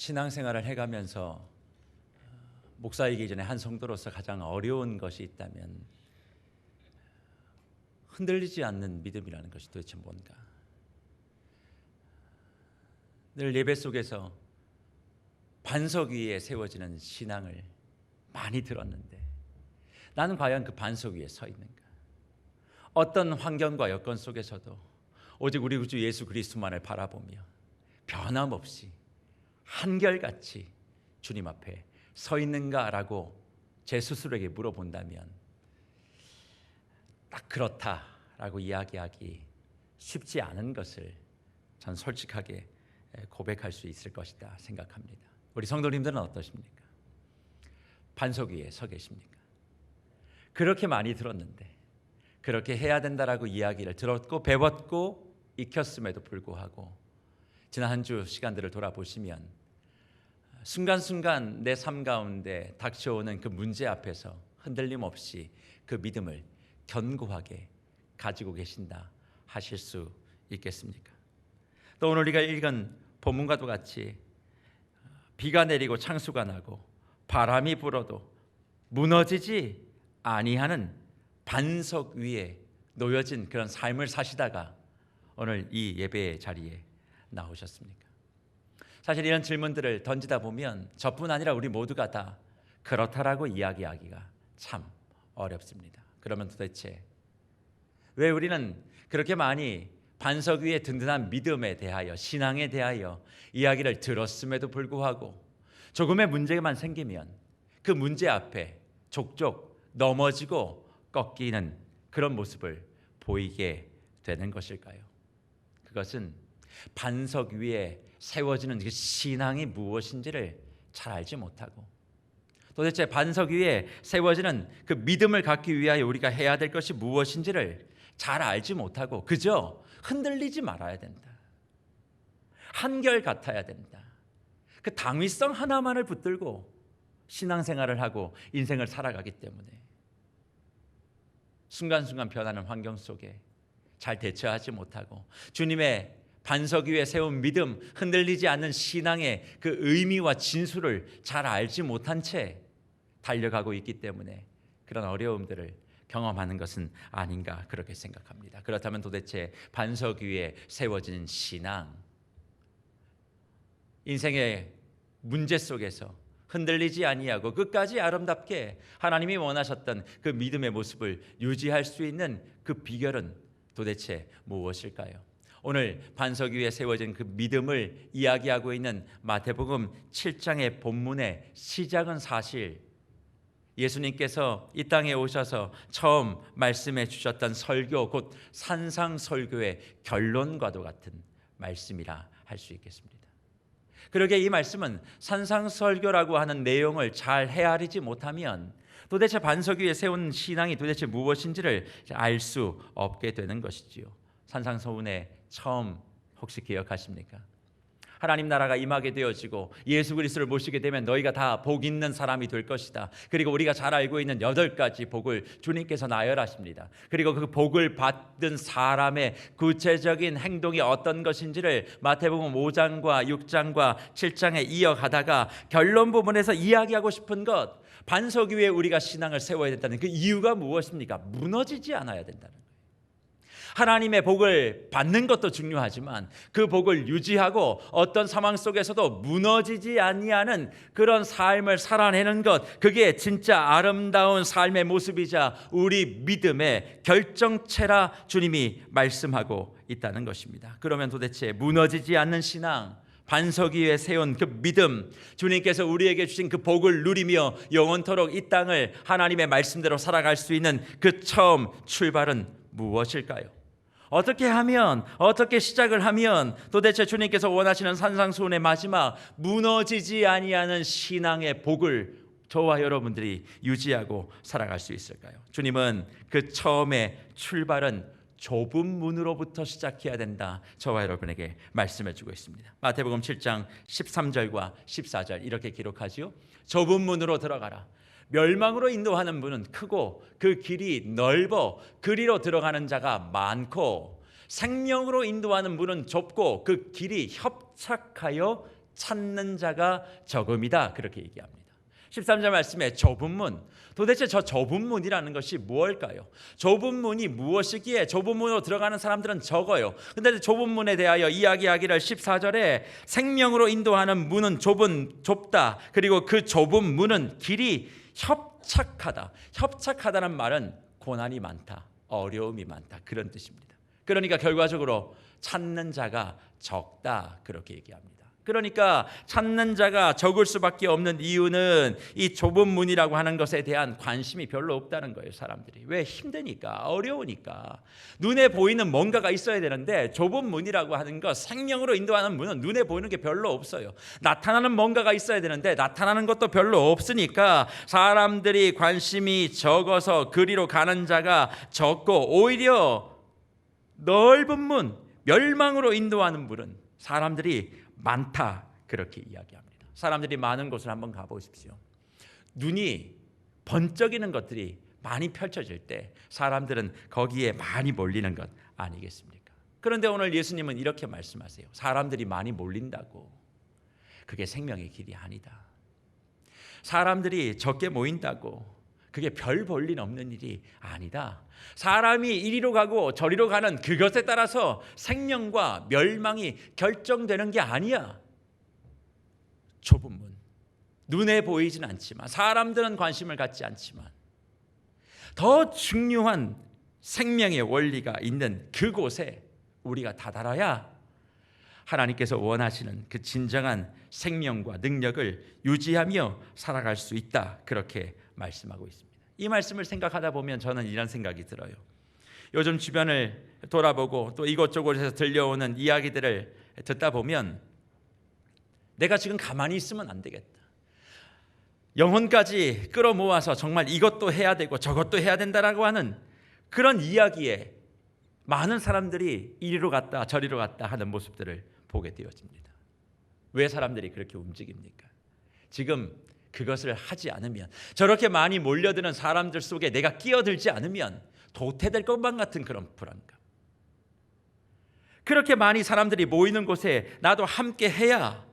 신앙생활을 해가면서 목사이기 전에 한 성도로서 가장 어려운 것이 있다면 흔들리지 않는 믿음이라는 것이 도대체 뭔가. 늘 예배 속에서 반석 위에 세워지는 신앙을 많이 들었는데 나는 과연 그 반석 위에 서 있는가? 어떤 환경과 여건 속에서도 오직 우리 구주 예수 그리스도만을 바라보며 변함없이 한결같이 주님 앞에 서 있는가라고 제 스스로에게 물어본다면 딱 그렇다라고 이야기하기 쉽지 않은 것을 전 솔직하게 고백할 수 있을 것이다 생각합니다. 우리 성도님들은 어떠십니까? 반석 위에 서 계십니까? 그렇게 많이 들었는데 그렇게 해야 된다라고 이야기를 들었고 배웠고 익혔음에도 불구하고 지난 한 주 시간들을 돌아보시면 순간순간 내 삶 가운데 닥쳐오는 그 문제 앞에서 흔들림 없이 그 믿음을 견고하게 가지고 계신다 하실 수 있겠습니까? 또 오늘 우리가 읽은 본문과도 같이 비가 내리고 창수가 나고 바람이 불어도 무너지지 아니하는 반석 위에 놓여진 그런 삶을 사시다가 오늘 이 예배의 자리에 나오셨습니까? 사실 이런 질문들을 던지다 보면 저뿐 아니라 우리 모두가 다 그렇다라고 이야기하기가 참 어렵습니다. 그러면 도대체 왜 우리는 그렇게 많이 반석 위에 든든한 믿음에 대하여 신앙에 대하여 이야기를 들었음에도 불구하고 조금의 문제만 생기면 그 문제 앞에 족족 넘어지고 꺾이는 그런 모습을 보이게 되는 것일까요? 그것은 반석 위에 세워지는 그 신앙이 무엇인지를 잘 알지 못하고 도대체 반석 위에 세워지는 그 믿음을 갖기 위하여 우리가 해야 될 것이 무엇인지를 잘 알지 못하고 그저 흔들리지 말아야 된다. 한결 같아야 된다. 그 당위성 하나만을 붙들고 신앙생활을 하고 인생을 살아가기 때문에 순간순간 변하는 환경 속에 잘 대처하지 못하고 주님의 반석 위에 세운 믿음, 흔들리지 않는 신앙의 그 의미와 진수를 잘 알지 못한 채 달려가고 있기 때문에 그런 어려움들을 경험하는 것은 아닌가 그렇게 생각합니다. 그렇다면 도대체 반석 위에 세워진 신앙, 인생의 문제 속에서 흔들리지 아니하고 끝까지 아름답게 하나님이 원하셨던 그 믿음의 모습을 유지할 수 있는 그 비결은 도대체 무엇일까요? 오늘 반석 위에 세워진 그 믿음을 이야기하고 있는 마태복음 7장의 본문의 시작은 사실 예수님께서 이 땅에 오셔서 처음 말씀해 주셨던 설교 곧 산상설교의 결론과도 같은 말씀이라 할 수 있겠습니다. 그러게 이 말씀은 산상설교라고 하는 내용을 잘 헤아리지 못하면 도대체 반석 위에 세운 신앙이 도대체 무엇인지를 알 수 없게 되는 것이지요. 산상서훈의 처음 혹시 기억하십니까? 하나님 나라가 임하게 되어지고 예수 그리스도를 모시게 되면 너희가 다 복 있는 사람이 될 것이다. 그리고 우리가 잘 알고 있는 8가지 복을 주님께서 나열하십니다. 그리고 그 복을 받은 사람의 구체적인 행동이 어떤 것인지를 마태복음 5장과 6장과 7장에 이어가다가 결론 부분에서 이야기하고 싶은 것, 반석 위에 우리가 신앙을 세워야 된다는 그 이유가 무엇입니까? 무너지지 않아야 된다는 거예요. 하나님의 복을 받는 것도 중요하지만 그 복을 유지하고 어떤 상황 속에서도 무너지지 아니하는 그런 삶을 살아내는 것, 그게 진짜 아름다운 삶의 모습이자 우리 믿음의 결정체라 주님이 말씀하고 있다는 것입니다. 그러면 도대체 무너지지 않는 신앙, 반석 위에 세운 그 믿음, 주님께서 우리에게 주신 그 복을 누리며 영원토록 이 땅을 하나님의 말씀대로 살아갈 수 있는 그 처음 출발은 무엇일까요? 어떻게 하면, 어떻게 시작을 하면 도대체 주님께서 원하시는 산상수훈의 마지막 무너지지 아니하는 신앙의 복을 저와 여러분들이 유지하고 살아갈 수 있을까요? 주님은 그 처음의 출발은 좁은 문으로부터 시작해야 된다, 저와 여러분에게 말씀해 주고 있습니다. 마태복음 7장 13절과 14절 이렇게 기록하지요. 좁은 문으로 들어가라. 멸망으로 인도하는 문은 크고 그 길이 넓어 그리로 들어가는 자가 많고 생명으로 인도하는 문은 좁고 그 길이 협착하여 찾는 자가 적음이다 그렇게 얘기합니다. 13절 말씀에 좁은 문, 도대체 저 좁은 문이라는 것이 무엇일까요? 좁은 문이 무엇이기에 좁은 문으로 들어가는 사람들은 적어요. 근데 좁은 문에 대하여 이야기하기를 14절에 생명으로 인도하는 문은 좁다. 그리고 그 좁은 문은 길이 협착하다. 협착하다는 말은 고난이 많다, 어려움이 많다 그런 뜻입니다. 그러니까 결과적으로 찾는 자가 적다 그렇게 얘기합니다. 그러니까 찾는 자가 적을 수밖에 없는 이유는 이 좁은 문이라고 하는 것에 대한 관심이 별로 없다는 거예요. 사람들이 왜? 힘드니까, 어려우니까. 눈에 보이는 뭔가가 있어야 되는데 좁은 문이라고 하는 것, 생명으로 인도하는 문은 눈에 보이는 게 별로 없어요. 나타나는 뭔가가 있어야 되는데 나타나는 것도 별로 없으니까 사람들이 관심이 적어서 그리로 가는 자가 적고, 오히려 넓은 문, 멸망으로 인도하는 문은 사람들이 많다 그렇게 이야기합니다. 사람들이 많은 곳을 한번 가보십시오. 눈이 번쩍이는 것들이 많이 펼쳐질 때 사람들은 거기에 많이 몰리는 것 아니겠습니까? 그런데 오늘 예수님은 이렇게 말씀하세요. 사람들이 많이 몰린다고 그게 생명의 길이 아니다. 사람들이 적게 모인다고 그게 별 볼일 없는 일이 아니다. 사람이 이리로 가고 저리로 가는 그것에 따라서 생명과 멸망이 결정되는 게 아니야. 좁은 문, 눈에 보이진 않지만, 사람들은 관심을 갖지 않지만, 더 중요한 생명의 원리가 있는 그곳에 우리가 다다라야 하나님께서 원하시는 그 진정한 생명과 능력을 유지하며 살아갈 수 있다 그렇게 말씀하고 있습니다. 이 말씀을 생각하다 보면 저는 이런 생각이 들어요. 요즘 주변을 돌아보고 또 이곳저곳에서 들려오는 이야기들을 듣다 보면 내가 지금 가만히 있으면 안 되겠다. 영혼까지 끌어모아서 정말 이것도 해야 되고 저것도 해야 된다라고 하는 그런 이야기에 많은 사람들이 이리로 갔다 저리로 갔다 하는 모습들을 보게 되어집니다. 왜 사람들이 그렇게 움직입니까? 지금 그것을 하지 않으면, 저렇게 많이 몰려드는 사람들 속에 내가 끼어들지 않으면 도태될 것만 같은 그런 불안감. 그렇게 많이 사람들이 모이는 곳에 나도 함께 해야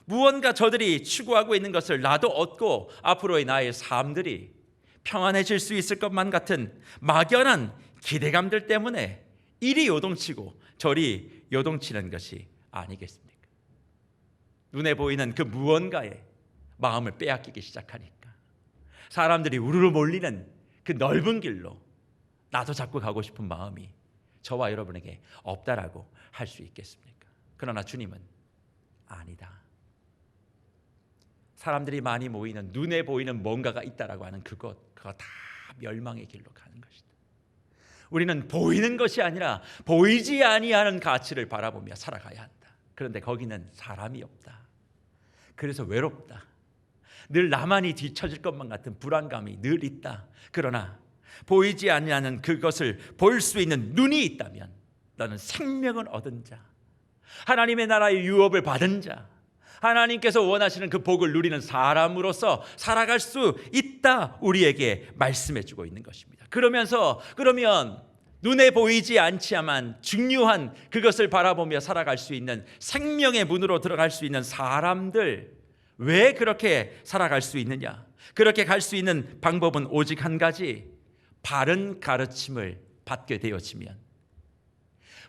무언가 저들이 추구하고 있는 것을 나도 얻고 앞으로의 나의 삶들이 평안해질 수 있을 것만 같은 막연한 기대감들 때문에 이리 요동치고 저리 요동치는 것이 아니겠습니까? 눈에 보이는 그 무언가에 마음을 빼앗기기 시작하니까 사람들이 우르르 몰리는 그 넓은 길로 나도 자꾸 가고 싶은 마음이 저와 여러분에게 없다라고 할 수 있겠습니까? 그러나 주님은 아니다. 사람들이 많이 모이는 눈에 보이는 뭔가가 있다라고 하는 그거 다 멸망의 길로 가는 것이다. 우리는 보이는 것이 아니라 보이지 아니하는 가치를 바라보며 살아가야 한다. 그런데 거기는 사람이 없다. 그래서 외롭다. 늘 나만이 뒤처질 것만 같은 불안감이 늘 있다. 그러나 보이지 아니하는 그것을 볼 수 있는 눈이 있다면 너는 생명을 얻은 자, 하나님의 나라의 유업을 받은 자, 하나님께서 원하시는 그 복을 누리는 사람으로서 살아갈 수 있다 우리에게 말씀해 주고 있는 것입니다. 그러면 눈에 보이지 않지만 중요한 그것을 바라보며 살아갈 수 있는 생명의 문으로 들어갈 수 있는 사람들, 왜 그렇게 살아갈 수 있느냐? 그렇게 갈 수 있는 방법은 오직 한 가지, 바른 가르침을 받게 되어지면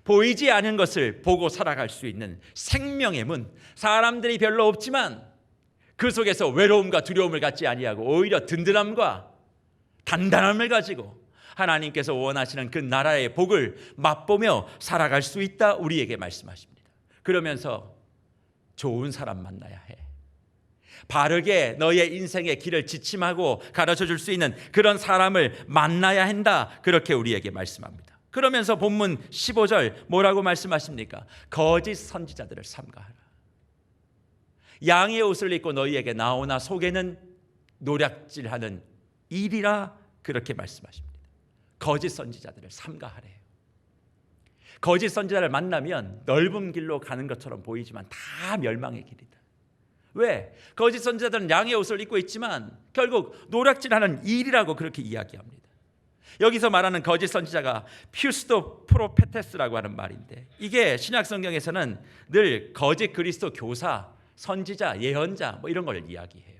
보이지 않은 것을 보고 살아갈 수 있는 생명의 문, 사람들이 별로 없지만 그 속에서 외로움과 두려움을 갖지 아니하고 오히려 든든함과 단단함을 가지고 하나님께서 원하시는 그 나라의 복을 맛보며 살아갈 수 있다 우리에게 말씀하십니다. 그러면서 좋은 사람 만나야 해. 바르게 너의 인생의 길을 지침하고 가르쳐 줄 수 있는 그런 사람을 만나야 한다 그렇게 우리에게 말씀합니다. 그러면서 본문 15절 뭐라고 말씀하십니까? 거짓 선지자들을 삼가하라. 양의 옷을 입고 너희에게 나오나 속에는 노략질하는 일이라 그렇게 말씀하십니다. 거짓 선지자들을 삼가하래요. 거짓 선지자를 만나면 넓은 길로 가는 것처럼 보이지만 다 멸망의 길이다. 왜? 거짓 선지자들은 양의 옷을 입고 있지만 결국 노략질하는 일이라고 그렇게 이야기합니다. 여기서 말하는 거짓 선지자가 퓨스도 프로페테스라고 하는 말인데, 이게 신약 성경에서는 늘 거짓 그리스도 교사 선지자, 예언자 뭐 이런 걸 이야기해요.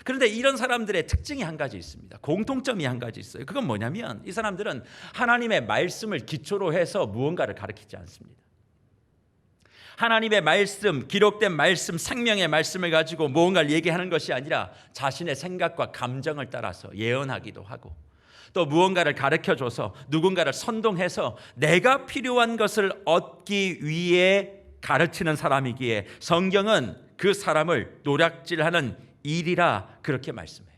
그런데 이런 사람들의 특징이 한 가지 있습니다. 공통점이 한 가지 있어요. 그건 뭐냐면 이 사람들은 하나님의 말씀을 기초로 해서 무언가를 가르치지 않습니다. 하나님의 말씀, 기록된 말씀, 생명의 말씀을 가지고 무언가를 얘기하는 것이 아니라 자신의 생각과 감정을 따라서 예언하기도 하고 또 무언가를 가르쳐줘서 누군가를 선동해서 내가 필요한 것을 얻기 위해 가르치는 사람이기에 성경은 그 사람을 노략질하는 일이라 그렇게 말씀해요.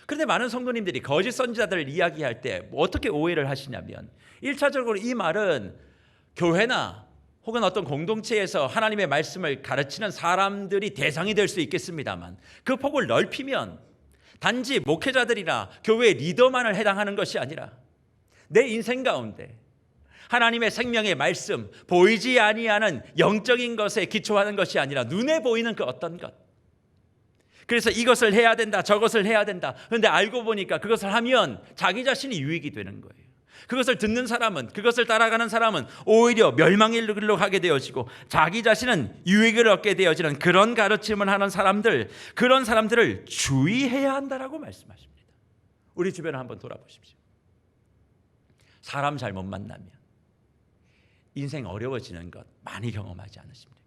그런데 많은 성도님들이 거짓 선지자들을 이야기할 때 어떻게 오해를 하시냐면 1차적으로 이 말은 교회나 혹은 어떤 공동체에서 하나님의 말씀을 가르치는 사람들이 대상이 될 수 있겠습니다만 그 폭을 넓히면 단지 목회자들이나 교회 리더만을 해당하는 것이 아니라 내 인생 가운데 하나님의 생명의 말씀, 보이지 아니하는 영적인 것에 기초하는 것이 아니라 눈에 보이는 그 어떤 것, 그래서 이것을 해야 된다, 저것을 해야 된다. 그런데 알고 보니까 그것을 하면 자기 자신이 유익이 되는 거예요. 그것을 듣는 사람은, 그것을 따라가는 사람은 오히려 멸망의 길로 가게 되어지고 자기 자신은 유익을 얻게 되어지는 그런 가르침을 하는 사람들, 그런 사람들을 주의해야 한다라고 말씀하십니다. 우리 주변을 한번 돌아보십시오. 사람 잘못 만나면 인생 어려워지는 것 많이 경험하지 않으십니까?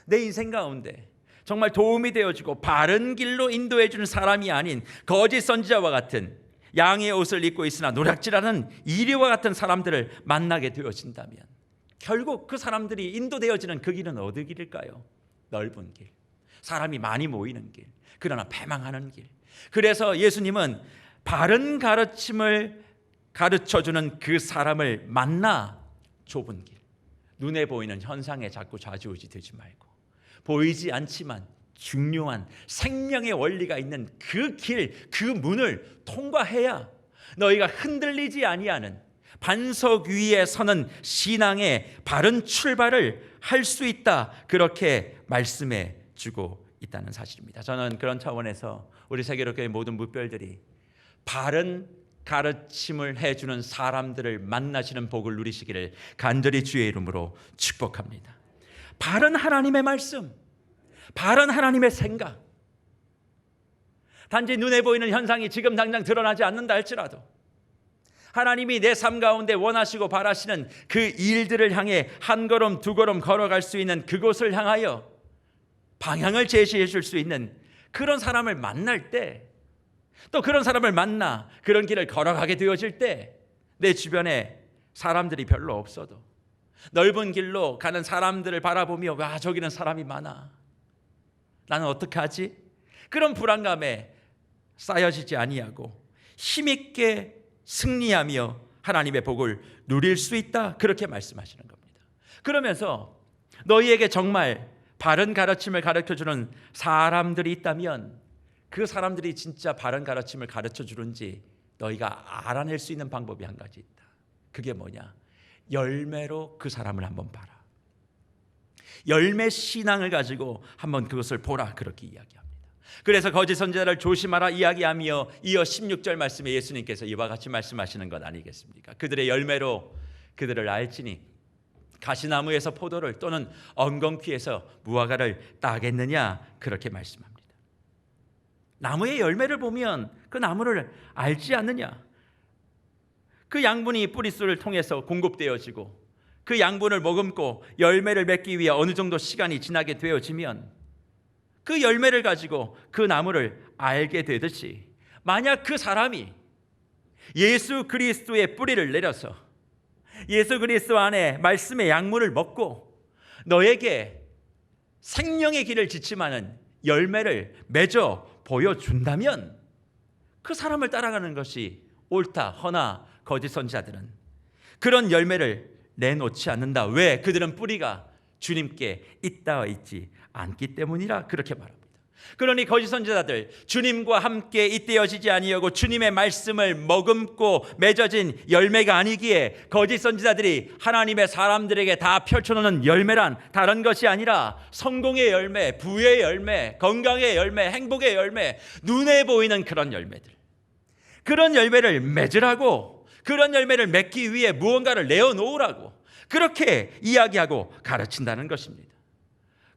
내 인생 가운데 정말 도움이 되어주고 바른 길로 인도해 주는 사람이 아닌 거짓 선지자와 같은 양의 옷을 입고 있으나 노략질하는 이리와 같은 사람들을 만나게 되어진다면 결국 그 사람들이 인도되어지는 그 길은 어디 길일까요? 넓은 길, 사람이 많이 모이는 길, 그러나 패망하는 길. 그래서 예수님은 바른 가르침을 가르쳐주는 그 사람을 만나 좁은 길, 눈에 보이는 현상에 자꾸 좌지우지 되지 말고 보이지 않지만 중요한 생명의 원리가 있는 그 길, 그 문을 통과해야 너희가 흔들리지 아니하는 반석 위에 서는 신앙의 바른 출발을 할 수 있다, 그렇게 말씀해 주고 있다는 사실입니다. 저는 그런 차원에서 우리 세계로교회 모든 묵별들이 바른 가르침을 해주는 사람들을 만나시는 복을 누리시기를 간절히 주의 이름으로 축복합니다. 바른 하나님의 말씀, 바른 하나님의 생각, 단지 눈에 보이는 현상이 지금 당장 드러나지 않는다 할지라도 하나님이 내 삶 가운데 원하시고 바라시는 그 일들을 향해 한 걸음 두 걸음 걸어갈 수 있는 그곳을 향하여 방향을 제시해 줄 수 있는 그런 사람을 만날 때, 또 그런 사람을 만나 그런 길을 걸어가게 되어질 때 내 주변에 사람들이 별로 없어도 넓은 길로 가는 사람들을 바라보며 와, 저기는 사람이 많아, 나는 어떻게 하지? 그런 불안감에 쌓여지지 아니하고 힘있게 승리하며 하나님의 복을 누릴 수 있다, 그렇게 말씀하시는 겁니다. 그러면서 너희에게 정말 바른 가르침을 가르쳐주는 사람들이 있다면 그 사람들이 진짜 바른 가르침을 가르쳐주는지 너희가 알아낼 수 있는 방법이 한 가지 있다. 그게 뭐냐? 열매로 그 사람을 한번 봐라. 열매 신앙을 가지고 한번 그것을 보라, 그렇게 이야기합니다. 그래서 거짓 선지자를 조심하라 이야기하며 이어 16절 말씀에 예수님께서 이와 같이 말씀하시는 것 아니겠습니까? 그들의 열매로 그들을 알지니 가시나무에서 포도를 또는 엉겅퀴에서 무화과를 따겠느냐, 그렇게 말씀합니다. 나무의 열매를 보면 그 나무를 알지 않느냐? 그 양분이 뿌리수를 통해서 공급되어지고 그 양분을 머금고 열매를 맺기 위해 어느 정도 시간이 지나게 되어지면 그 열매를 가지고 그 나무를 알게 되듯이, 만약 그 사람이 예수 그리스도의 뿌리를 내려서 예수 그리스도 안에 말씀의 양분을 먹고 너에게 생명의 길을 지침하는 열매를 맺어 보여준다면 그 사람을 따라가는 것이 옳다. 허나 거짓 선지자들은 그런 열매를 내놓지 않는다. 왜? 그들은 뿌리가 주님께 있다 있지 않기 때문이라, 그렇게 말합니다. 그러니 거짓 선지자들, 주님과 함께 잇대어지지 아니하고 주님의 말씀을 머금고 맺어진 열매가 아니기에 거짓 선지자들이 하나님의 사람들에게 다 펼쳐놓는 열매란 다른 것이 아니라 성공의 열매, 부의 열매, 건강의 열매, 행복의 열매, 눈에 보이는 그런 열매들, 그런 열매를 맺으라고, 그런 열매를 맺기 위해 무언가를 내어놓으라고 그렇게 이야기하고 가르친다는 것입니다.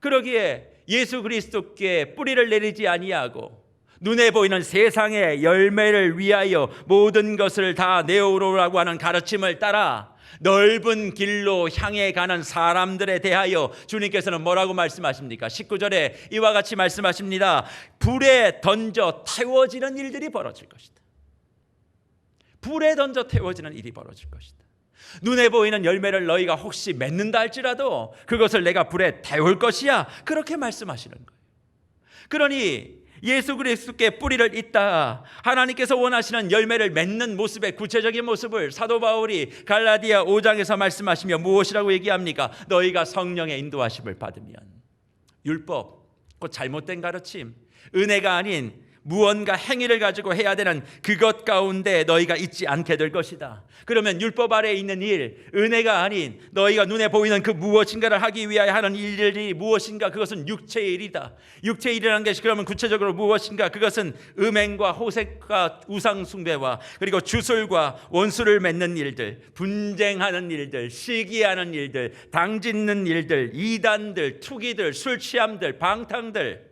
그러기에 예수 그리스도께 뿌리를 내리지 아니하고 눈에 보이는 세상의 열매를 위하여 모든 것을 다 내어오라고 하는 가르침을 따라 넓은 길로 향해 가는 사람들에 대하여 주님께서는 뭐라고 말씀하십니까? 19절에 이와 같이 말씀하십니다. 불에 던져 태워지는 일들이 벌어질 것이다. 불에 던져 태워지는 일이 벌어질 것이다. 눈에 보이는 열매를 너희가 혹시 맺는다 할지라도 그것을 내가 불에 태울 것이야. 그렇게 말씀하시는 거예요. 그러니 예수 그리스도께 뿌리를 잇다 하나님께서 원하시는 열매를 맺는 모습의 구체적인 모습을 사도 바울이 갈라디아 5장에서 말씀하시며 무엇이라고 얘기합니까? 너희가 성령의 인도하심을 받으면 율법, 곧 잘못된 가르침, 은혜가 아닌 무언가 행위를 가지고 해야 되는 그것 가운데 너희가 있지 않게 될 것이다. 그러면 율법 아래에 있는 일, 은혜가 아닌 너희가 눈에 보이는 그 무엇인가를 하기 위하여 하는 일들이 무엇인가? 그것은 육체의 일이다. 육체의 일이라는 것이 그러면 구체적으로 무엇인가? 그것은 음행과 호색과 우상숭배와 그리고 주술과 원수를 맺는 일들, 분쟁하는 일들, 시기하는 일들, 당짓는 일들, 이단들, 투기들, 술 취함들, 방탕들,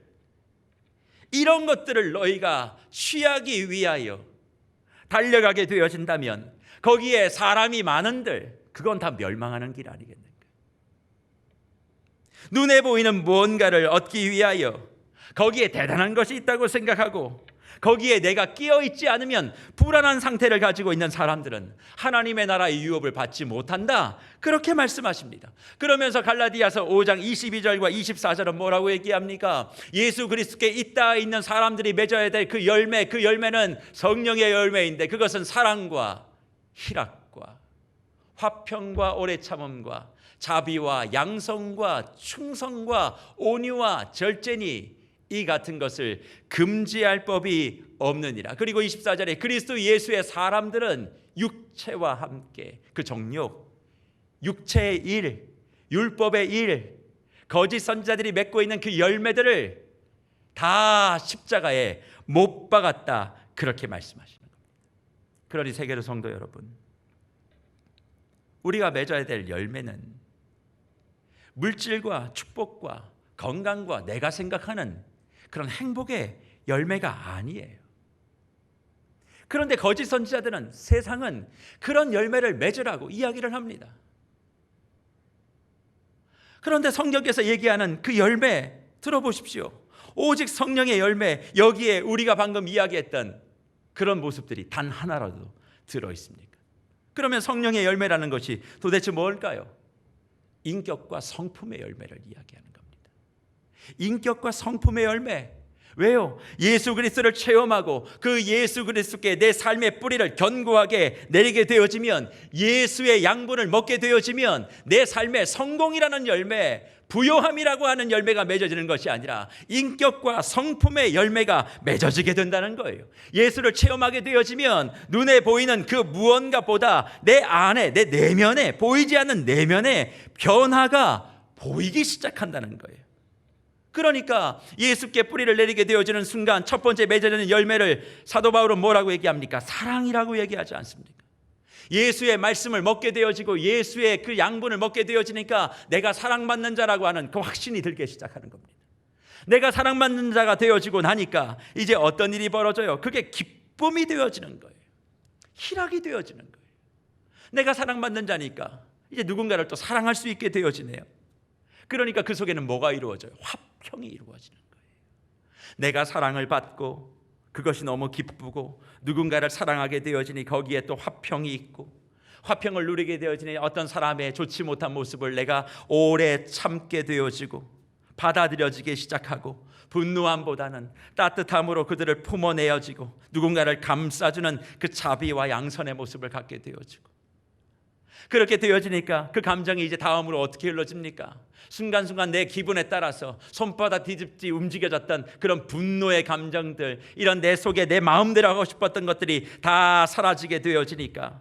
이런 것들을 너희가 취하기 위하여 달려가게 되어진다면 거기에 사람이 많은들 그건 다 멸망하는 길 아니겠는가? 눈에 보이는 무언가를 얻기 위하여 거기에 대단한 것이 있다고 생각하고 거기에 내가 끼어 있지 않으면 불안한 상태를 가지고 있는 사람들은 하나님의 나라의 유업을 받지 못한다. 그렇게 말씀하십니다. 그러면서 갈라디아서 5장 22절과 24절은 뭐라고 얘기합니까? 예수 그리스도께 있다 있는 사람들이 맺어야 될 그 열매, 그 열매는 성령의 열매인데 그것은 사랑과 희락과 화평과 오래 참음과 자비와 양성과 충성과 온유와 절제니 이 같은 것을 금지할 법이 없느니라. 그리고 24절에 그리스도 예수의 사람들은 육체와 함께 그 정욕, 육체의 일, 율법의 일, 거짓 선지자들이 맺고 있는 그 열매들을 다 십자가에 못 박았다. 그렇게 말씀하시는 겁니다. 그러니 세계로 성도 여러분, 우리가 맺어야 될 열매는 물질과 축복과 건강과 내가 생각하는 그런 행복의 열매가 아니에요. 그런데 거짓 선지자들은 세상은 그런 열매를 맺으라고 이야기를 합니다. 그런데 성경에서 얘기하는 그 열매 들어보십시오. 오직 성령의 열매, 여기에 우리가 방금 이야기했던 그런 모습들이 단 하나라도 들어있습니까? 그러면 성령의 열매라는 것이 도대체 뭘까요? 인격과 성품의 열매를 이야기하는 겁니다. 인격과 성품의 열매. 왜요? 예수 그리스도를 체험하고 그 예수 그리스도께 내 삶의 뿌리를 견고하게 내리게 되어지면, 예수의 양분을 먹게 되어지면 내 삶의 성공이라는 열매, 부요함이라고 하는 열매가 맺어지는 것이 아니라 인격과 성품의 열매가 맺어지게 된다는 거예요. 예수를 체험하게 되어지면 눈에 보이는 그 무언가보다 내 안에, 내 내면에, 보이지 않는 내면에 변화가 보이기 시작한다는 거예요. 그러니까 예수께 뿌리를 내리게 되어지는 순간 첫 번째 맺어지는 열매를 사도 바울은 뭐라고 얘기합니까? 사랑이라고 얘기하지 않습니까? 예수의 말씀을 먹게 되어지고 예수의 그 양분을 먹게 되어지니까 내가 사랑받는 자라고 하는 그 확신이 들기 시작하는 겁니다. 내가 사랑받는 자가 되어지고 나니까 이제 어떤 일이 벌어져요? 그게 기쁨이 되어지는 거예요. 희락이 되어지는 거예요. 내가 사랑받는 자니까 이제 누군가를 또 사랑할 수 있게 되어지네요. 그러니까 그 속에는 뭐가 이루어져요? 화평이 이루어지는 거예요. 내가 사랑을 받고 그것이 너무 기쁘고 누군가를 사랑하게 되어지니 거기에 또 화평이 있고, 화평을 누리게 되어지니 어떤 사람의 좋지 못한 모습을 내가 오래 참게 되어지고 받아들여지기 시작하고, 분노함보다는 따뜻함으로 그들을 품어내어지고 누군가를 감싸주는 그 자비와 양선의 모습을 갖게 되어지고, 그렇게 되어지니까 그 감정이 이제 다음으로 어떻게 흘러집니까? 순간순간 내 기분에 따라서 손바닥 뒤집지 움직여졌던 그런 분노의 감정들, 이런 내 속에 내 마음대로 하고 싶었던 것들이 다 사라지게 되어지니까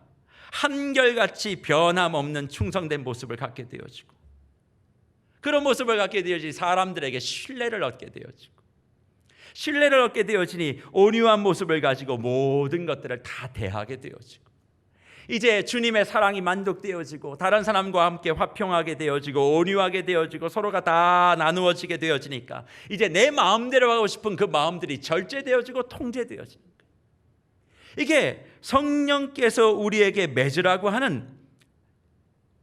한결같이 변함없는 충성된 모습을 갖게 되어지고, 그런 모습을 갖게 되어지니 사람들에게 신뢰를 얻게 되어지고, 신뢰를 얻게 되어지니 온유한 모습을 가지고 모든 것들을 다 대하게 되어지고, 이제 주님의 사랑이 만족되어지고 다른 사람과 함께 화평하게 되어지고 온유하게 되어지고 서로가 다 나누어지게 되어지니까 이제 내 마음대로 하고 싶은 그 마음들이 절제되어지고 통제되어지는 거예요. 이게 성령께서 우리에게 맺으라고 하는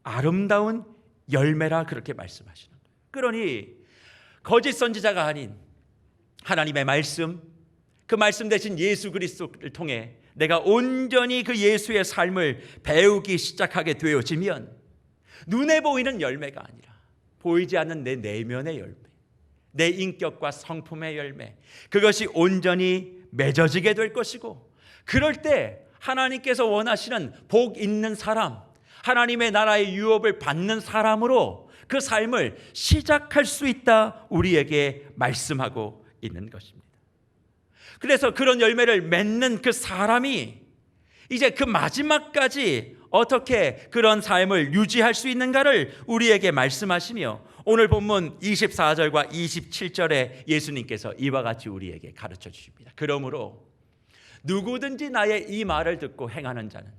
아름다운 열매라 그렇게 말씀하시는 거예요. 그러니 거짓 선지자가 아닌 하나님의 말씀, 그 말씀 대신 예수 그리스도를 통해 내가 온전히 그 예수의 삶을 배우기 시작하게 되어지면 눈에 보이는 열매가 아니라 보이지 않는 내 내면의 열매, 내 인격과 성품의 열매, 그것이 온전히 맺어지게 될 것이고, 그럴 때 하나님께서 원하시는 복 있는 사람, 하나님의 나라의 유업을 받는 사람으로 그 삶을 시작할 수 있다 우리에게 말씀하고 있는 것입니다. 그래서 그런 열매를 맺는 그 사람이 이제 그 마지막까지 어떻게 그런 삶을 유지할 수 있는가를 우리에게 말씀하시며, 오늘 본문 24절과 27절에 예수님께서 이와 같이 우리에게 가르쳐 주십니다. 그러므로 누구든지 나의 이 말을 듣고 행하는 자는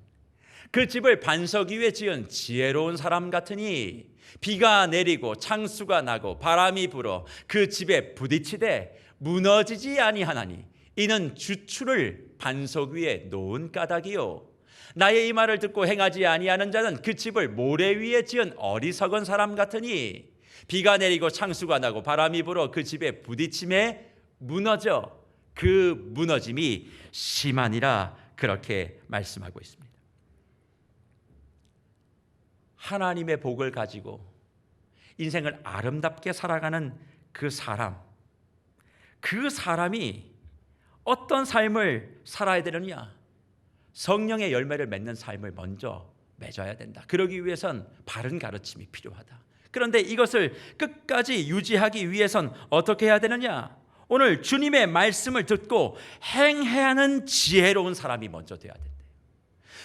그 집을 반석 위에 지은 지혜로운 사람 같으니 비가 내리고 창수가 나고 바람이 불어 그 집에 부딪히되 무너지지 아니하나니 이는 주추를 반석 위에 놓은 까닭이요. 나의 이 말을 듣고 행하지 아니하는 자는 그 집을 모래 위에 지은 어리석은 사람 같으니 비가 내리고 창수가 나고 바람이 불어 그 집에 부딪힘에 무너져 그 무너짐이 심하니라 그렇게 말씀하고 있습니다. 하나님의 복을 가지고 인생을 아름답게 살아가는 그 사람이 어떤 삶을 살아야 되느냐? 성령의 열매를 맺는 삶을 먼저 맺어야 된다. 그러기 위해선 바른 가르침이 필요하다. 그런데 이것을 끝까지 유지하기 위해선 어떻게 해야 되느냐? 오늘 주님의 말씀을 듣고 행해야 하는 지혜로운 사람이 먼저 돼야 된다.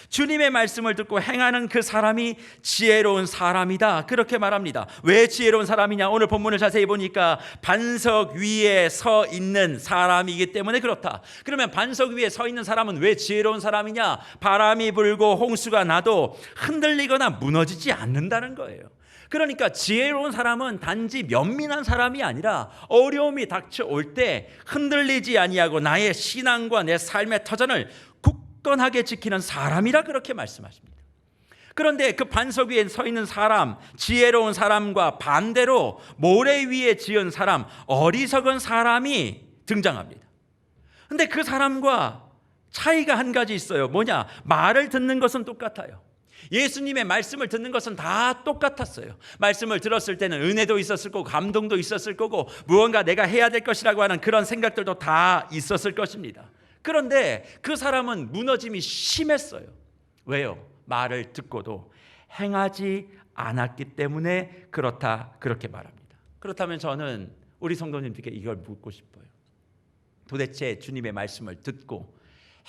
주님의 말씀을 듣고 행하는 그 사람이 지혜로운 사람이다 그렇게 말합니다. 왜 지혜로운 사람이냐? 오늘 본문을 자세히 보니까 반석 위에 서 있는 사람이기 때문에 그렇다. 그러면 반석 위에 서 있는 사람은 왜 지혜로운 사람이냐? 바람이 불고 홍수가 나도 흔들리거나 무너지지 않는다는 거예요. 그러니까 지혜로운 사람은 단지 면민한 사람이 아니라 어려움이 닥쳐올 때 흔들리지 아니하고 나의 신앙과 내 삶의 터전을 굳건하게 지키는 사람이라 그렇게 말씀하십니다. 그런데 그 반석 위에 서 있는 사람, 지혜로운 사람과 반대로 모래 위에 지은 사람, 어리석은 사람이 등장합니다. 그런데 그 사람과 차이가 한 가지 있어요. 뭐냐? 말을 듣는 것은 똑같아요. 예수님의 말씀을 듣는 것은 다 똑같았어요. 말씀을 들었을 때는 은혜도 있었을 거고 감동도 있었을 거고 무언가 내가 해야 될 것이라고 하는 그런 생각들도 다 있었을 것입니다. 그런데 그 사람은 무너짐이 심했어요. 왜요? 말을 듣고도 행하지 않았기 때문에 그렇다 그렇게 말합니다. 그렇다면 저는 우리 성도님들께 이걸 묻고 싶어요. 도대체 주님의 말씀을 듣고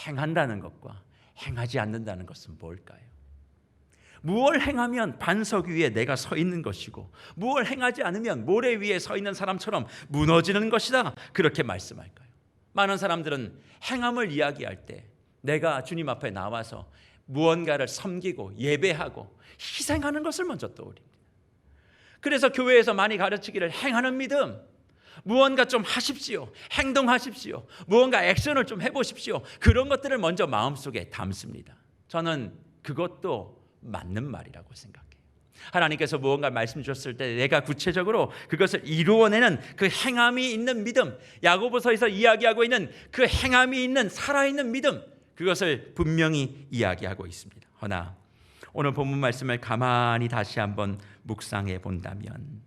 행한다는 것과 행하지 않는다는 것은 뭘까요? 무엇을 행하면 반석 위에 내가 서 있는 것이고 무엇을 행하지 않으면 모래 위에 서 있는 사람처럼 무너지는 것이다 그렇게 말씀할까요? 많은 사람들은 행함을 이야기할 때 내가 주님 앞에 나와서 무언가를 섬기고 예배하고 희생하는 것을 먼저 떠올립니다. 그래서 교회에서 많이 가르치기를 행하는 믿음, 무언가 좀 하십시오, 행동하십시오, 무언가 액션을 좀 해보십시오, 그런 것들을 먼저 마음속에 담습니다. 저는 그것도 맞는 말이라고 생각해요. 하나님께서 무언가 말씀 주셨을 때 내가 구체적으로 그것을 이루어내는 그 행함이 있는 믿음, 야고보서에서 이야기하고 있는 그 행함이 있는 살아있는 믿음, 그것을 분명히 이야기하고 있습니다. 허나 오늘 본문 말씀을 가만히 다시 한번 묵상해 본다면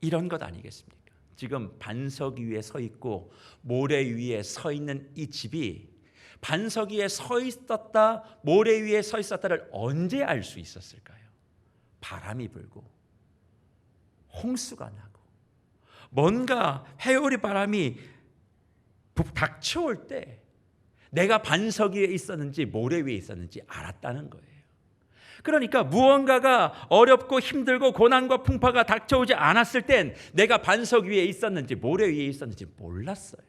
이런 것 아니겠습니까? 지금 반석 위에 서 있고 모래 위에 서 있는 이 집이 반석 위에 서 있었다, 모래 위에 서 있었다를 언제 알 수 있었을까요? 바람이 불고 홍수가 나고 뭔가 회오리 바람이 닥쳐올 때 내가 반석 위에 있었는지 모래 위에 있었는지 알았다는 거예요. 그러니까 무언가가 어렵고 힘들고 고난과 풍파가 닥쳐오지 않았을 땐 내가 반석 위에 있었는지 모래 위에 있었는지 몰랐어요.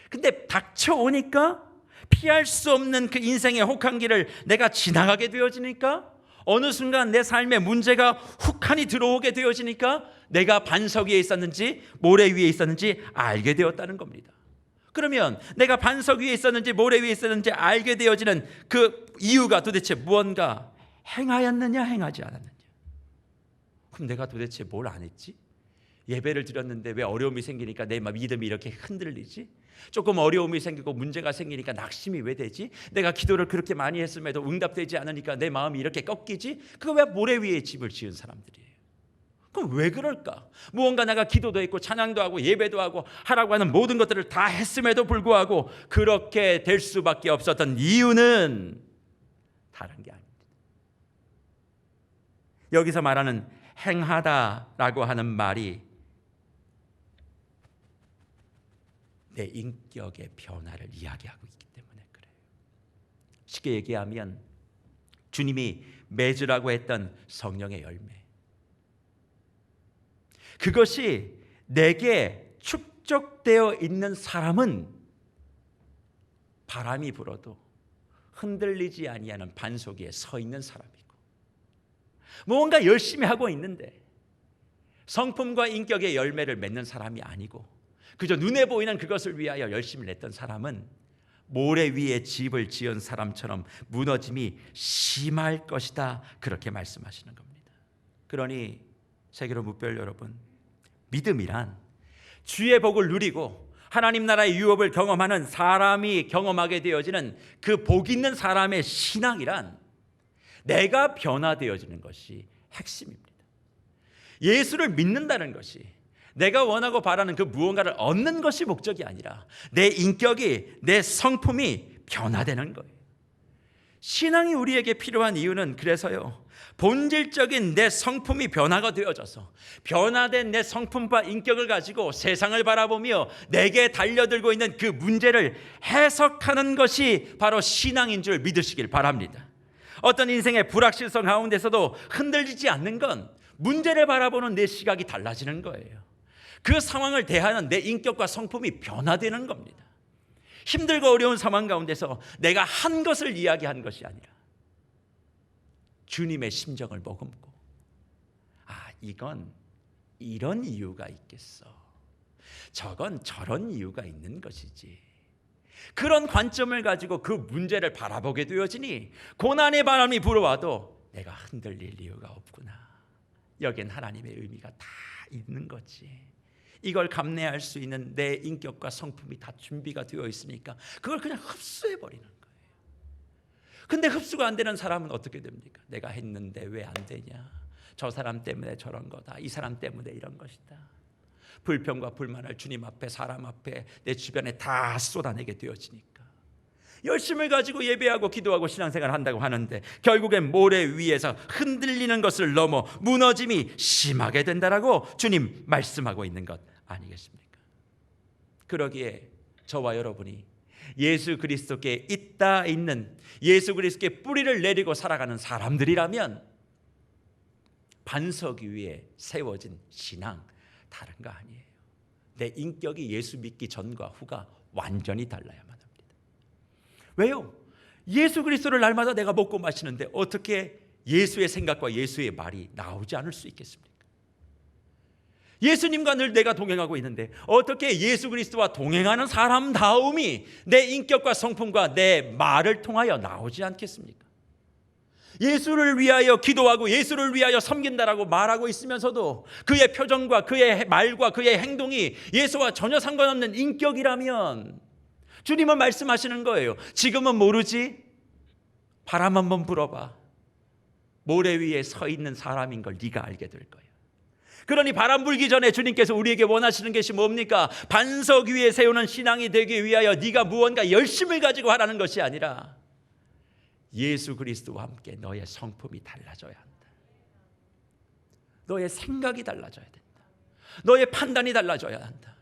근데 닥쳐오니까 피할 수 없는 그 인생의 혹한기를 내가 지나가게 되어지니까, 어느 순간 내 삶에 문제가 훅하니 들어오게 되어지니까 내가 반석 위에 있었는지 모래 위에 있었는지 알게 되었다는 겁니다. 그러면 내가 반석 위에 있었는지 모래 위에 있었는지 알게 되어지는 그 이유가 도대체 무언가 행하였느냐 행하지 않았느냐. 그럼 내가 도대체 뭘 안 했지? 예배를 드렸는데 왜 어려움이 생기니까 내 믿음이 이렇게 흔들리지? 조금 어려움이 생기고 문제가 생기니까 낙심이 왜 되지? 내가 기도를 그렇게 많이 했음에도 응답되지 않으니까 내 마음이 이렇게 꺾이지? 그거 왜 모래 위에 집을 지은 사람들이에요? 그럼 왜 그럴까? 무언가 내가 기도도 했고 찬양도 하고 예배도 하고 하라고 하는 모든 것들을 다 했음에도 불구하고 그렇게 될 수밖에 없었던 이유는 다른 게 아닙니다. 여기서 말하는 행하다라고 하는 말이 내 인격의 변화를 이야기하고 있기 때문에 그래요. 쉽게 얘기하면 주님이 맺으라고 했던 성령의 열매, 그것이 내게 축적되어 있는 사람은 바람이 불어도 흔들리지 아니하는 반석 위에 서 있는 사람이고, 무언가 열심히 하고 있는데 성품과 인격의 열매를 맺는 사람이 아니고 그저 눈에 보이는 그것을 위하여 열심히 냈던 사람은 모래 위에 집을 지은 사람처럼 무너짐이 심할 것이다, 그렇게 말씀하시는 겁니다. 그러니 세계로 묵별 여러분, 믿음이란 주의 복을 누리고 하나님 나라의 유업을 경험하는 사람이 경험하게 되어지는 그 복 있는 사람의 신앙이란 내가 변화되어지는 것이 핵심입니다. 예수를 믿는다는 것이 내가 원하고 바라는 그 무언가를 얻는 것이 목적이 아니라 내 인격이, 내 성품이 변화되는 거예요. 신앙이 우리에게 필요한 이유는 그래서요, 본질적인 내 성품이 변화가 되어져서 변화된 내 성품과 인격을 가지고 세상을 바라보며 내게 달려들고 있는 그 문제를 해석하는 것이 바로 신앙인 줄 믿으시길 바랍니다. 어떤 인생의 불확실성 가운데서도 흔들리지 않는 건 문제를 바라보는 내 시각이 달라지는 거예요. 그 상황을 대하는 내 인격과 성품이 변화되는 겁니다. 힘들고 어려운 상황 가운데서 내가 한 것을 이야기한 것이 아니라 주님의 심정을 머금고, 이건 이런 이유가 있겠어, 저건 저런 이유가 있는 것이지, 그런 관점을 가지고 그 문제를 바라보게 되어지니 고난의 바람이 불어와도 내가 흔들릴 이유가 없구나. 여긴 하나님의 의미가 다 있는 거지. 이걸 감내할 수 있는 내 인격과 성품이 다 준비가 되어 있으니까 그걸 그냥 흡수해버리는 거예요. 근데 흡수가 안 되는 사람은 어떻게 됩니까? 내가 했는데 왜 안 되냐, 저 사람 때문에 저런 거다, 이 사람 때문에 이런 것이다. 불평과 불만을 주님 앞에, 사람 앞에, 내 주변에 다 쏟아내게 되어지니까 열심을 가지고 예배하고 기도하고 신앙생활을 한다고 하는데 결국엔 모래 위에서 흔들리는 것을 넘어 무너짐이 심하게 된다라고 주님 말씀하고 있는 것 아니겠습니까? 그러기에 저와 여러분이 예수 그리스도께 있는 예수 그리스도께 뿌리를 내리고 살아가는 사람들이라면 반석 위에 세워진 신앙 다른 거 아니에요. 내 인격이 예수 믿기 전과 후가 완전히 달라야만 합니다. 왜요? 예수 그리스도를 날마다 내가 먹고 마시는데 어떻게 예수의 생각과 예수의 말이 나오지 않을 수 있겠습니까? 예수님과 늘 내가 동행하고 있는데 어떻게 예수 그리스도와 동행하는 사람다움이 내 인격과 성품과 내 말을 통하여 나오지 않겠습니까? 예수를 위하여 기도하고 예수를 위하여 섬긴다라고 말하고 있으면서도 그의 표정과 그의 말과 그의 행동이 예수와 전혀 상관없는 인격이라면 주님은 말씀하시는 거예요. 지금은 모르지? 바람 한번 불어봐. 모래 위에 서 있는 사람인 걸 네가 알게 될 거예요. 그러니 바람 불기 전에 주님께서 우리에게 원하시는 것이 뭡니까? 반석 위에 세우는 신앙이 되기 위하여 네가 무언가 열심을 가지고 하라는 것이 아니라 예수 그리스도와 함께 너의 성품이 달라져야 한다. 너의 생각이 달라져야 된다. 너의 판단이 달라져야 한다.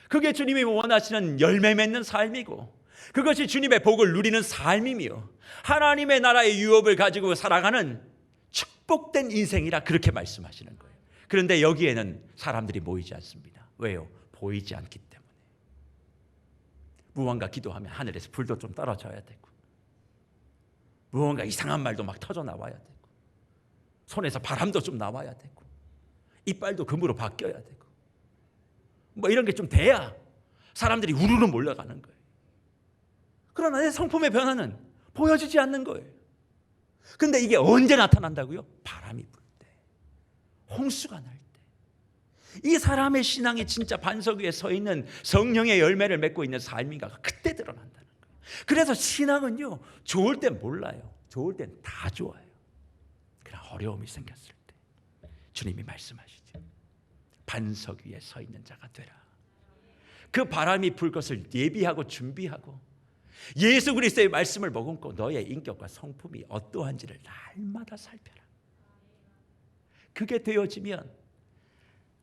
그게 주님이 원하시는 열매 맺는 삶이고 그것이 주님의 복을 누리는 삶이며 하나님의 나라의 유업을 가지고 살아가는 축복된 인생이라 그렇게 말씀하시는 거예요. 그런데 여기에는 사람들이 모이지 않습니다. 왜요? 보이지 않기 때문에. 무언가 기도하면 하늘에서 불도 좀 떨어져야 되고, 무언가 이상한 말도 막 터져 나와야 되고, 손에서 바람도 좀 나와야 되고, 이빨도 금으로 바뀌어야 되고, 뭐 이런 게 좀 돼야 사람들이 우르르 몰려가는 거예요. 그러나 내 성품의 변화는 보여지지 않는 거예요. 근데 이게 언제 나타난다고요? 바람이 불 때, 홍수가 날 때. 이 사람의 신앙이 진짜 반석 위에 서 있는 성령의 열매를 맺고 있는 삶인가가 그때 드러난다는 거예요. 그래서 신앙은요, 좋을 땐 몰라요. 좋을 땐 다 좋아요. 그러나 어려움이 생겼을 때 주님이 말씀하시죠. 반석 위에 서 있는 자가 되라. 그 바람이 불 것을 예비하고 준비하고 예수 그리스도의 말씀을 머금고 너의 인격과 성품이 어떠한지를 날마다 살펴라. 그게 되어지면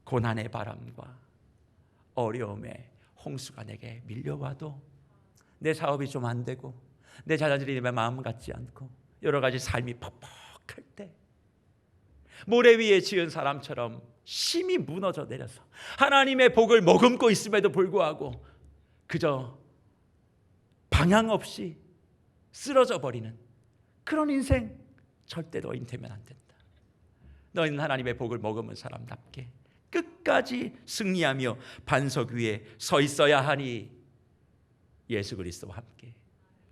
고난의 바람과 어려움의 홍수가 내게 밀려와도 내 사업이 좀 안 되고 내 자녀들이 내 마음 같지 않고 여러 가지 삶이 퍽퍽할 때 모래 위에 지은 사람처럼 심이 무너져 내려서 하나님의 복을 머금고 있음에도 불구하고 그저 방향 없이 쓰러져 버리는 그런 인생 절대 너희는 되면 안 된다. 너희는 하나님의 복을 머금은 사람답게 끝까지 승리하며 반석 위에 서 있어야 하니 예수 그리스도와 함께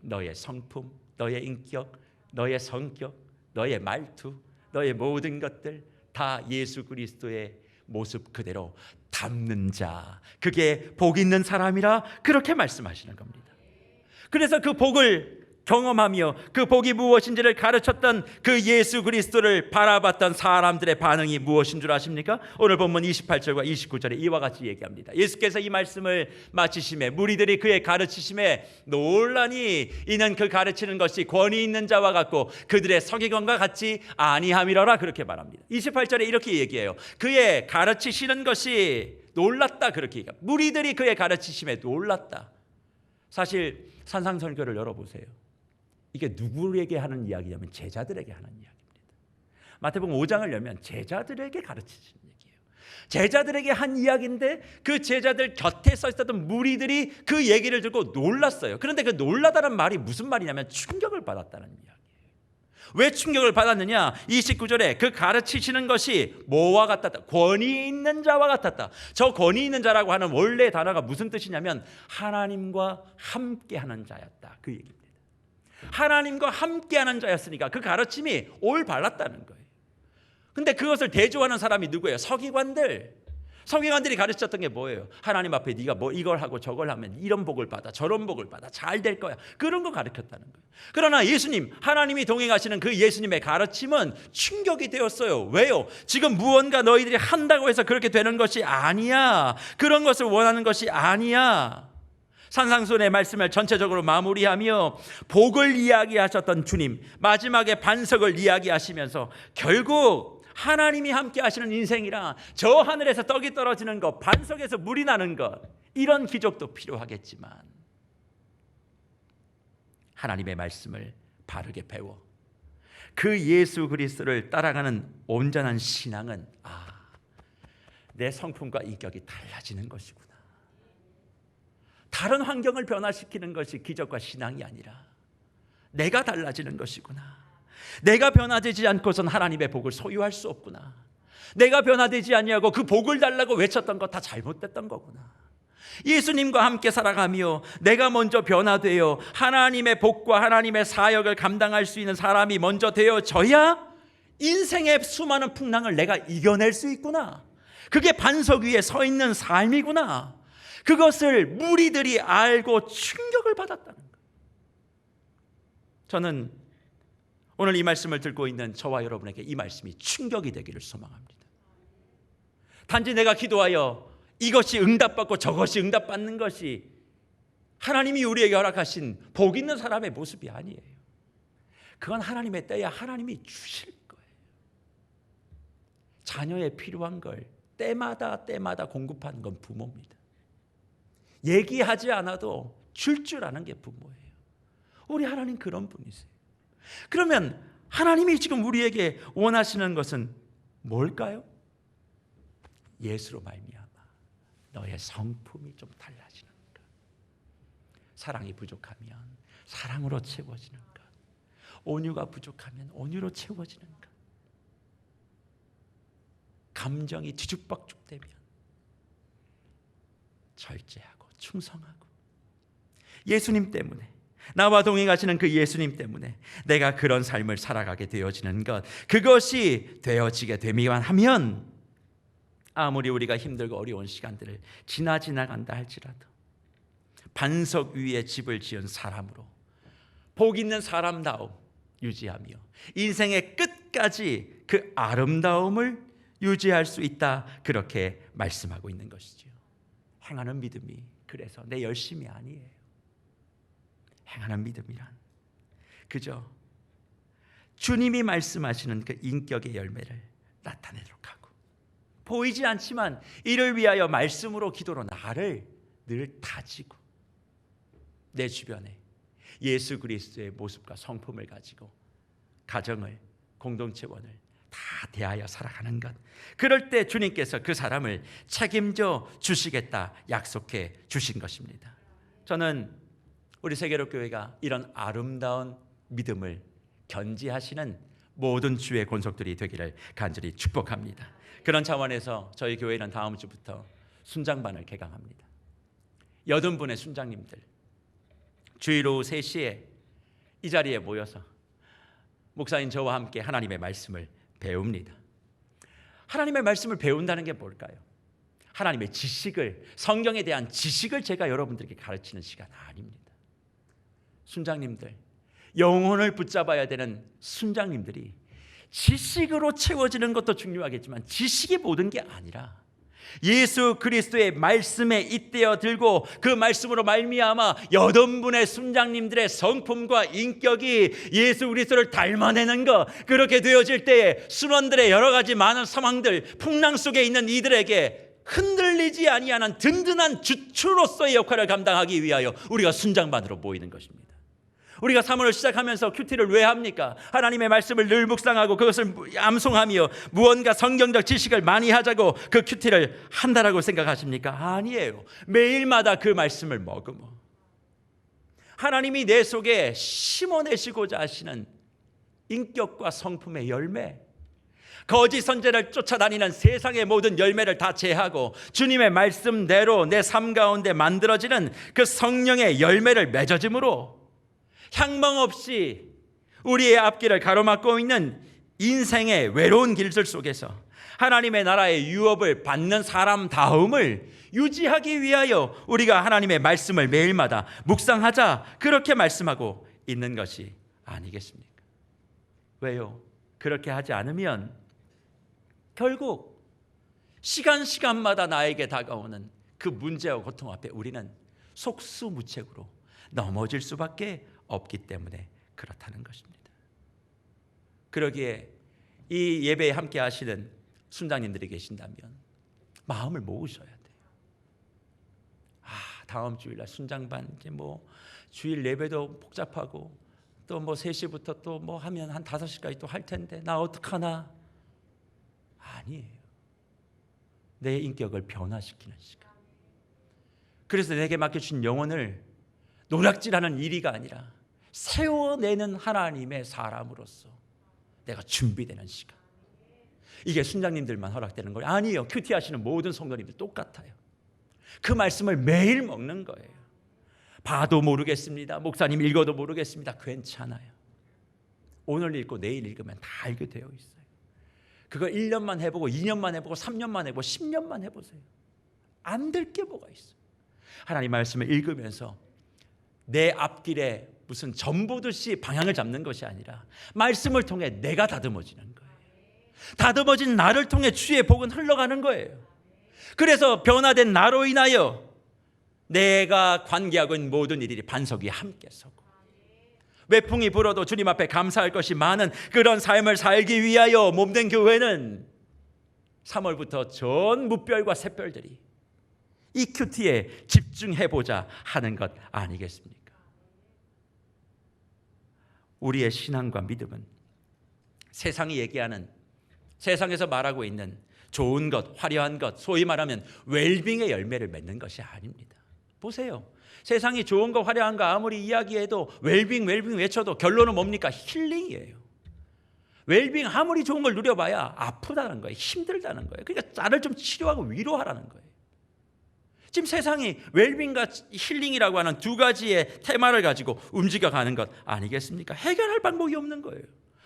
너의 성품, 너의 인격, 너의 성격, 너의 말투, 너의 모든 것들 다 예수 그리스도의 모습 그대로 담는 자, 그게 복 있는 사람이라 그렇게 말씀하시는 겁니다. 그래서 그 복을 경험하며 그 복이 무엇인지를 가르쳤던 그 예수 그리스도를 바라봤던 사람들의 반응이 무엇인 줄 아십니까? 오늘 본문 28절과 29절에 이와 같이 얘기합니다. 예수께서 이 말씀을 마치심에 무리들이 그의 가르치심에 놀라니 이는 그 가르치는 것이 권위 있는 자와 같고 그들의 서기관과 같지 아니함이로라 그렇게 말합니다. 28절에 이렇게 얘기해요. 그의 가르치시는 것이 놀랐다 그렇게 얘기합니다. 무리들이 그의 가르치심에 놀랐다. 사실 산상설교를 열어보세요. 이게 누구에게 하는 이야기냐면 제자들에게 하는 이야기입니다. 마태복음 5장을 열면 제자들에게 가르치시는 얘기예요. 제자들에게 한 이야기인데 그 제자들 곁에 서 있었던 무리들이 그 얘기를 듣고 놀랐어요. 그런데 그 놀라다는 말이 무슨 말이냐면 충격을 받았다는 이야기예요. 왜 충격을 받았느냐? 29절에 그 가르치시는 것이 뭐와 같았다? 권위 있는 자와 같았다. 저 권위 있는 자라고 하는 원래 단어가 무슨 뜻이냐면 하나님과 함께하는 자였다. 그 얘기입니다. 하나님과 함께하는 자였으니까 그 가르침이 올바랐다는 거예요. 근데 그것을 대조하는 사람이 누구예요? 서기관들이 가르쳤던 게 뭐예요? 하나님 앞에 네가 뭐 이걸 하고 저걸 하면 이런 복을 받아, 저런 복을 받아, 잘 될 거야. 그런 거 가르쳤다는 거예요. 그러나 예수님, 하나님이 동행하시는 그 예수님의 가르침은 충격이 되었어요. 왜요? 지금 무언가 너희들이 한다고 해서 그렇게 되는 것이 아니야. 그런 것을 원하는 것이 아니야. 산상순의 말씀을 전체적으로 마무리하며 복을 이야기하셨던 주님, 마지막에 반석을 이야기하시면서 결국 하나님이 함께 하시는 인생이라 저 하늘에서 떡이 떨어지는 것, 반석에서 물이 나는 것, 이런 기적도 필요하겠지만 하나님의 말씀을 바르게 배워 그 예수 그리스도를 따라가는 온전한 신앙은 내 성품과 인격이 달라지는 것이구나. 다른 환경을 변화시키는 것이 기적과 신앙이 아니라 내가 달라지는 것이구나. 내가 변화되지 않고선 하나님의 복을 소유할 수 없구나. 내가 변화되지 아니하고 그 복을 달라고 외쳤던 것 다 잘못됐던 거구나. 예수님과 함께 살아가며 내가 먼저 변화되어 하나님의 복과 하나님의 사역을 감당할 수 있는 사람이 먼저 되어져야 인생의 수많은 풍랑을 내가 이겨낼 수 있구나. 그게 반석 위에 서 있는 삶이구나. 그것을 무리들이 알고 충격을 받았다는 거예요. 저는 오늘 이 말씀을 듣고 있는 저와 여러분에게 이 말씀이 충격이 되기를 소망합니다. 단지 내가 기도하여 이것이 응답받고 저것이 응답받는 것이 하나님이 우리에게 허락하신 복 있는 사람의 모습이 아니에요. 그건 하나님의 때야 하나님이 주실 거예요. 자녀의 필요한 걸 때마다 공급하는 건 부모입니다. 얘기하지 않아도 줄 아는 게 부모예요. 우리 하나님 그런 분이세요. 그러면 하나님이 지금 우리에게 원하시는 것은 뭘까요? 예수로 말미암아 너의 성품이 좀 달라지는 것. 사랑이 부족하면 사랑으로 채워지는 것, 온유가 부족하면 온유로 채워지는 것, 감정이 뒤죽박죽되면 절제하고 충성하고, 예수님 때문에, 나와 동행하시는 그 예수님 때문에 내가 그런 삶을 살아가게 되어지는 것, 그것이 되어지게 되기만 하면 아무리 우리가 힘들고 어려운 시간들을 지나간다 할지라도 반석 위에 집을 지은 사람으로 복 있는 사람다움 유지하며 인생의 끝까지 그 아름다움을 유지할 수 있다, 그렇게 말씀하고 있는 것이죠. 행하는 믿음이 그래서 내 열심이 아니에요. 행하는 믿음이란 그저 주님이 말씀하시는 그 인격의 열매를 나타내도록 하고, 보이지 않지만 이를 위하여 말씀으로 기도로 나를 늘 다지고 내 주변에 예수 그리스도의 모습과 성품을 가지고 가정을, 공동체원을 다 대하여 살아가는 것, 그럴 때 주님께서 그 사람을 책임져 주시겠다 약속해 주신 것입니다. 저는 우리 세계로교회가 이런 아름다운 믿음을 견지하시는 모든 주의 권속들이 되기를 간절히 축복합니다. 그런 차원에서 저희 교회는 다음 주부터 순장반을 개강합니다. 80분의 순장님들 주일 오후 3시에 이 자리에 모여서 목사님 저와 함께 하나님의 말씀을 배웁니다. 하나님의 말씀을 배운다는 게 뭘까요? 하나님의 지식을, 성경에 대한 지식을 제가 여러분들에게 가르치는 시간 아닙니다. 순장님들, 영혼을 붙잡아야 되는 순장님들이 지식으로 채워지는 것도 중요하겠지만 지식이 모든 게 아니라 예수 그리스도의 말씀에 잇대어 들고 그 말씀으로 말미암아 80분의 순장님들의 성품과 인격이 예수 그리스도를 닮아내는 것, 그렇게 되어질 때에 순원들의 여러 가지 많은 상황들, 풍랑 속에 있는 이들에게 흔들리지 아니하는 든든한 주추로서의 역할을 감당하기 위하여 우리가 순장반으로 모이는 것입니다. 우리가 사모를 시작하면서 큐티를 왜 합니까? 하나님의 말씀을 늘 묵상하고 그것을 암송하며 무언가 성경적 지식을 많이 하자고 그 큐티를 한다라고 생각하십니까? 아니에요. 매일마다 그 말씀을 머금어 하나님이 내 속에 심어내시고자 하시는 인격과 성품의 열매, 거짓 선제를 쫓아다니는 세상의 모든 열매를 다 제하고 주님의 말씀대로 내 삶 가운데 만들어지는 그 성령의 열매를 맺어짐으로 향방 없이 우리의 앞길을 가로막고 있는 인생의 외로운 길들 속에서 하나님의 나라의 유업을 받는 사람다움을 유지하기 위하여 우리가 하나님의 말씀을 매일마다 묵상하자, 그렇게 말씀하고 있는 것이 아니겠습니까? 왜요? 그렇게 하지 않으면 결국 시간마다 나에게 다가오는 그 문제와 고통 앞에 우리는 속수무책으로 넘어질 수밖에 없기 때문에 그렇다는 것입니다. 그러기에 이 예배에 함께 하시는 순장님들이 계신다면 마음을 모으셔야 돼요. 다음 주일날 순장반, 이제 주일 예배도 복잡하고 또 3시부터 또 하면 한 5시까지 또 할 텐데 나 어떡하나? 아니에요. 내 인격을 변화시키는 시간. 그래서 내게 맡겨주신 영혼을 노략질하는 일이가 아니라 세워내는 하나님의 사람으로서 내가 준비되는 시간. 이게 순장님들만 허락되는 거예요? 아니에요. 큐티 하시는 모든 성도님들 똑같아요. 그 말씀을 매일 먹는 거예요. 봐도 모르겠습니다. 목사님 읽어도 모르겠습니다. 괜찮아요. 오늘 읽고 내일 읽으면 다 알게 되어 있어요. 그거 1년만 해보고 2년만 해보고 3년만 해보고 10년만 해보세요. 안 될 게 뭐가 있어요. 하나님 말씀을 읽으면서 내 앞길에 무슨 전보듯이 방향을 잡는 것이 아니라 말씀을 통해 내가 다듬어지는 거예요. 다듬어진 나를 통해 주의 복은 흘러가는 거예요. 그래서 변화된 나로 인하여 내가 관계하고 있는 모든 일이 반석 위에 함께 서고 외풍이 불어도 주님 앞에 감사할 것이 많은 그런 삶을 살기 위하여 몸된 교회는 3월부터 전 무별과 샛별들이 이 큐티에 집중해보자 하는 것 아니겠습니까? 우리의 신앙과 믿음은 세상이 얘기하는, 세상에서 말하고 있는 좋은 것, 화려한 것, 소위 말하면 웰빙의 열매를 맺는 것이 아닙니다. 보세요. 세상이 좋은 거 화려한 거 아무리 이야기해도 웰빙 외쳐도 결론은 뭡니까? 힐링이에요. 웰빙 아무리 좋은 걸 누려봐야 아프다는 거예요. 힘들다는 거예요. 그러니까 나를 좀 치료하고 위로하라는 거예요. 지금 세상이 웰빙과 힐링이라고 하는 두 가지의 테마를 가지고 움직여가는 것 아니겠습니까? 해결할 방법이 없는 거예요.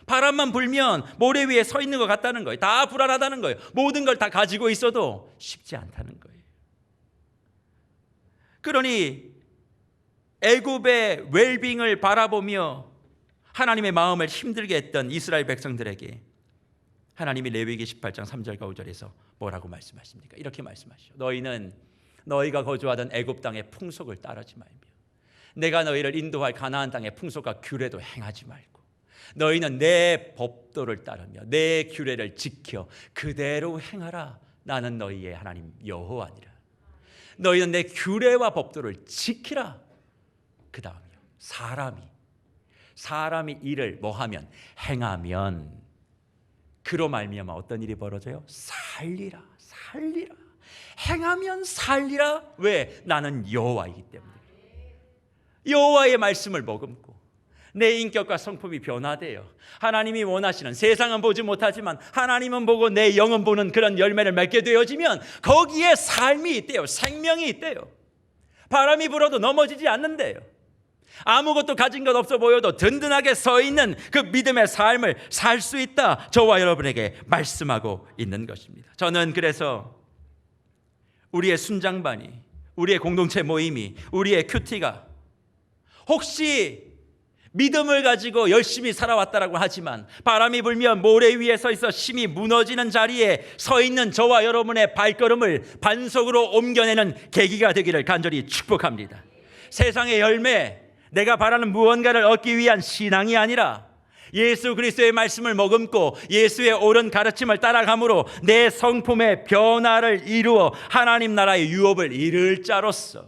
바람만 불면 모래 위에 서 있는 것 같다는 거예요. 다 불안하다는 거예요. 모든 걸 다 가지고 있어도 쉽지 않다는 거예요. 그러니 애굽의 웰빙을 바라보며 하나님의 마음을 힘들게 했던 이스라엘 백성들에게 하나님이 레위기 18장 3절과 5절에서 뭐라고 말씀하십니까? 이렇게 말씀하시죠. 너희는 너희가 거주하던 애굽 땅의 풍속을 따르지 말며 내가 너희를 인도할 가나안 땅의 풍속과 규례도 행하지 말고 너희는 내 법도를 따르며 내 규례를 지켜 그대로 행하라. 나는 너희의 하나님 여호와니라. 너희는 내 규례와 법도를 지키라. 그 다음이요. 사람이 일을 뭐하면 행하면 그로 말미암아 어떤 일이 벌어져요? 살리라. 행하면 살리라. 왜? 나는 여호와이기 때문에. 여호와의 말씀을 머금고 내 인격과 성품이 변화돼요. 하나님이 원하시는, 세상은 보지 못하지만 하나님은 보고 내 영은 보는 그런 열매를 맺게 되어지면 거기에 삶이 있대요. 생명이 있대요. 바람이 불어도 넘어지지 않는데요. 아무것도 가진 것 없어 보여도 든든하게 서 있는 그 믿음의 삶을 살 수 있다. 저와 여러분에게 말씀하고 있는 것입니다. 저는 그래서 우리의 순장반이, 우리의 공동체 모임이, 우리의 큐티가 혹시 믿음을 가지고 열심히 살아왔다라고 하지만 바람이 불면 모래 위에 서 있어 심이 무너지는 자리에 서 있는 저와 여러분의 발걸음을 반석으로 옮겨내는 계기가 되기를 간절히 축복합니다. 세상의 열매, 내가 바라는 무언가를 얻기 위한 신앙이 아니라 예수 그리스도의 말씀을 머금고 예수의 옳은 가르침을 따라감으로 내 성품의 변화를 이루어 하나님 나라의 유업을 이룰 자로서,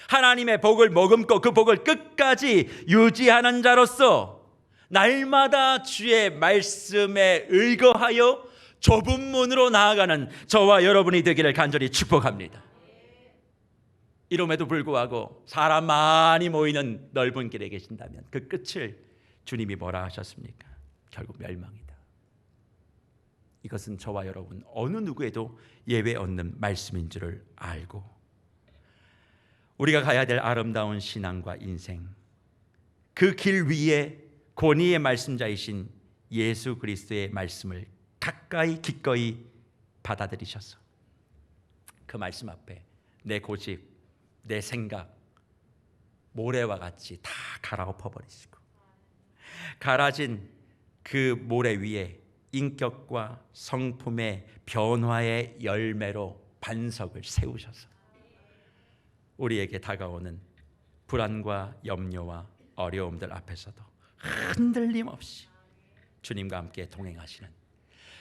하나님의 복을 머금고 그 복을 끝까지 유지하는 자로서 날마다 주의 말씀에 의거하여 좁은 문으로 나아가는 저와 여러분이 되기를 간절히 축복합니다. 이름에도 불구하고 사람 많이 모이는 넓은 길에 계신다면 그 끝을 주님이 뭐라 하셨습니까? 결국 멸망이다. 이것은 저와 여러분 어느 누구에도 예외 없는 말씀인 줄을 알고 우리가 가야 될 아름다운 신앙과 인생, 그 길 위에 권위의 말씀자이신 예수 그리스도의 말씀을 가까이 기꺼이 받아들이셔서 그 말씀 앞에 내 고집, 내 생각 모래와 같이 다 갈아엎어버리시고 갈아진 그 모래 위에 인격과 성품의 변화의 열매로 반석을 세우셔서 우리에게 다가오는 불안과 염려와 어려움들 앞에서도 흔들림 없이 주님과 함께 동행하시는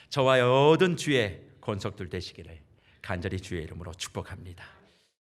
저와 모든 주의 권속들 되시기를 간절히 주의 이름으로 축복합니다.